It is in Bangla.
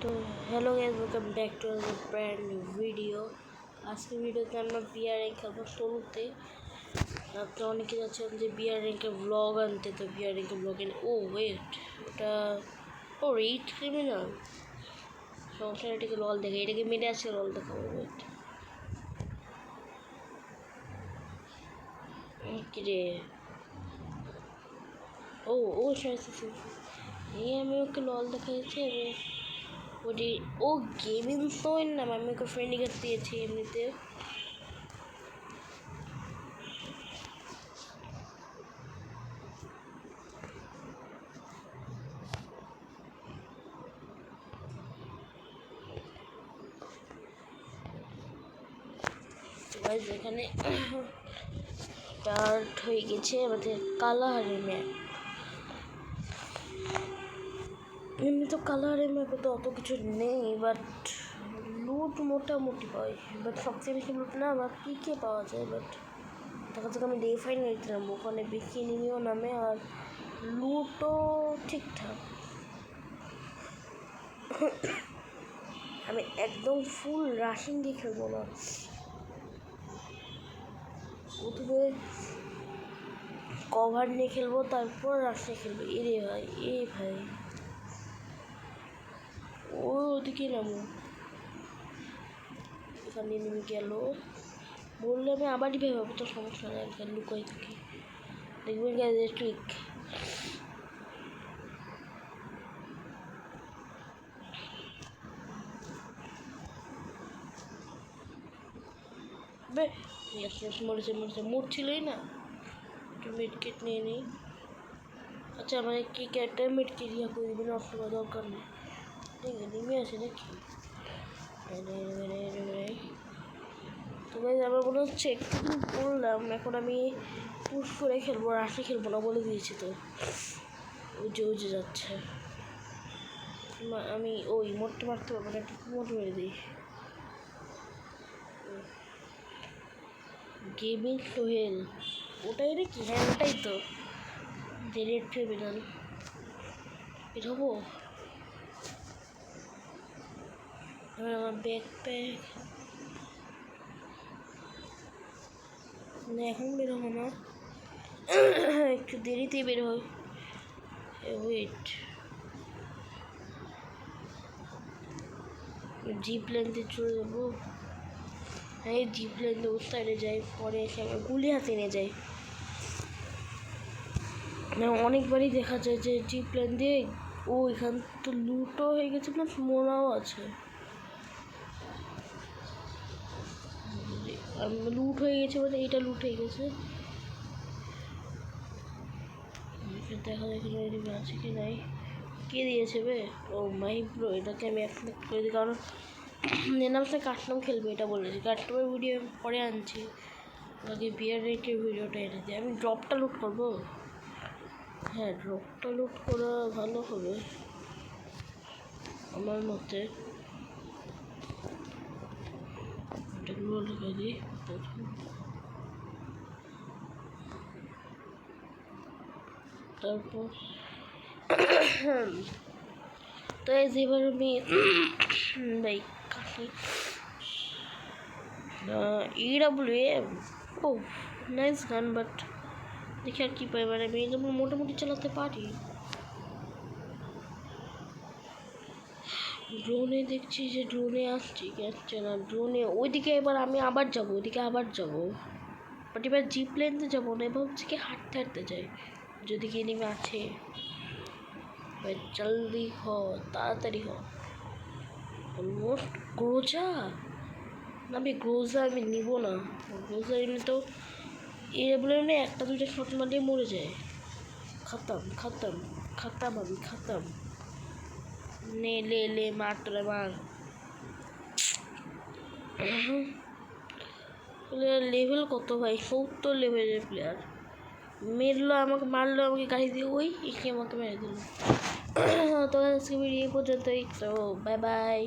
तो hello guys, welcome back to brand new video. आज की वीडियोতে আমরা বিআর র্যাঙ্ক খেলবো শুরুতে। আপনারা অনেকে যাচ্ছেন যে বিআর র্যাঙ্কের ব্লগ আনতে, তো বিআর র্যাঙ্কের ব্লগ এনে ওয়েট ওটা রেড ক্রিমিনাল সমস্যা। এটাকে লল দেখে, এটাকে মেরে আসছে লল দেখাবো। ওয়েট কিরে ও শাইছে এই আমি ওকে লল দেখাচ্ছি। আমি ও গেমিং শোয়ের নাম, আমি ওকে ফ্রেন্ড রিকোয়েস্ট দিয়েছি এমনিতে। এখানে স্টার্ট হয়ে গেছে আমাদের কালাহারি ম্যাপ। এমনি তো কালাহারি ম্যাপে তো অত কিছু নেই, বাট লুট মোটামুটি পাই। বাট সবচেয়ে বেশি লুট না বা পিকে পাওয়া যায়। বাট দেখা যাক, আমি ডে ফাইন নিয়েছিলাম, ওখানে বেশি নিয়েও নামে আর লুটও ঠিকঠাক। আমি একদম ফুল রাশিং দিয়ে খেলবো না, প্রথমে কভার নিয়ে খেলবো, তারপর রাশে খেলবো। এ ভাই ওদিকে নামো, এখানে নেমে গেল বললে আমি আবারই ভেবে তো সমস্যা নেই। এখানে লুকাই থাকি, দেখবেন গ্যাজের ট্রিক। মরেছে মরছিলই না, একটু মিডকিট নিয়ে নিই। আচ্ছা, মানে কি ক্যারেক্টার মিডকিট ইয়া করে দিবি, নষ্ট করা দরকার নেই। ঠিক আছে, নেমে আসে নাকি? তো গাইস, আমার মনে হচ্ছে একটু করলাম। এখন আমি পুশ করে খেলবো, রাশে খেলবো না বলে দিয়েছি। তো উজে যাচ্ছে, আমি ওই মোটটা মারতে পারবো না, একটু মোট মেরে দিই। গেমিং সোহেল ওটাই নাকি? হ্যাঁ ওটাই তো, রেড ক্রিমিনাল। বের হবো, আমার ব্যাকপ্যাক না, এখন বের হবো না, একটু দেরিতেই বের হয়। ওয়েট, জিপ লাইনতে চলে যাবো। হ্যাঁ, জিপ লাইনতে ওর সাইডে যাই, পরে এসে আমি গুলি হাতে নিয়ে যাই। অনেকবারই দেখা যায় যে জিপ লাইন দিয়ে এখান তো লুটও হয়ে গেছে, প্লাস মোড়াও আছে। লুট হয়ে গেছে মানে এইটা লুট হয়ে গেছে। দেখা যায় এখানে আছে কি নাই, কে দিয়েছে বে? মাই ব্রো, এটাকে আমি অ্যাকসেপ্ট করে দিই, কারণ নাম সে কাস্টম খেলবে এটা বলেছি। কাস্টমের ভিডিও পরে আনছি, আগে বিয়ার রেটের ভিডিওটা এনে দিই। আমি ড্রপটা লুট করবো। হ্যাঁ, ড্রপটা লুট করা ভালো হবে আমার মতে। এটাগুলো লেখা দিই তারপর। তো এবার আমি ভাই কাটি EWM। ও নাইস গান, বাট দেখি আর কি পাই। মানে আমি যেমন মোটামুটি চালাতে পারি। ড্রোনে দেখছি যে ড্রোনে আসছি, আসছে না ড্রোনে। ওইদিকে এবার আমি আবার যাবো, ওইদিকে আবার যাবো, বাট এবার জিপ লাইনতে যাবো না, এবার হচ্ছে কি হাঁটতে হাঁটতে যাই। যদি কি নেমে আছে, জলদি হ, তাড়াতাড়ি হ। অলমোস্ট গ্রোজা না, আমি গ্রোজা আমি নিব না। গ্রোজা এমনি তো বলে একটা দুইটা শট মারিয়ে মরে যায়। খতম খতম খতম, আমি খতম। নে লে মার, তোরা মার। লেভেল কত ভাই? 70 লেভেলের প্লেয়ার। মারলো আমাকে গাড়ি দিয়ে, এসে আমাকে মেরে দিল। তো আজকে ভিডিও এই পর্যন্তই। তো বাই বাই।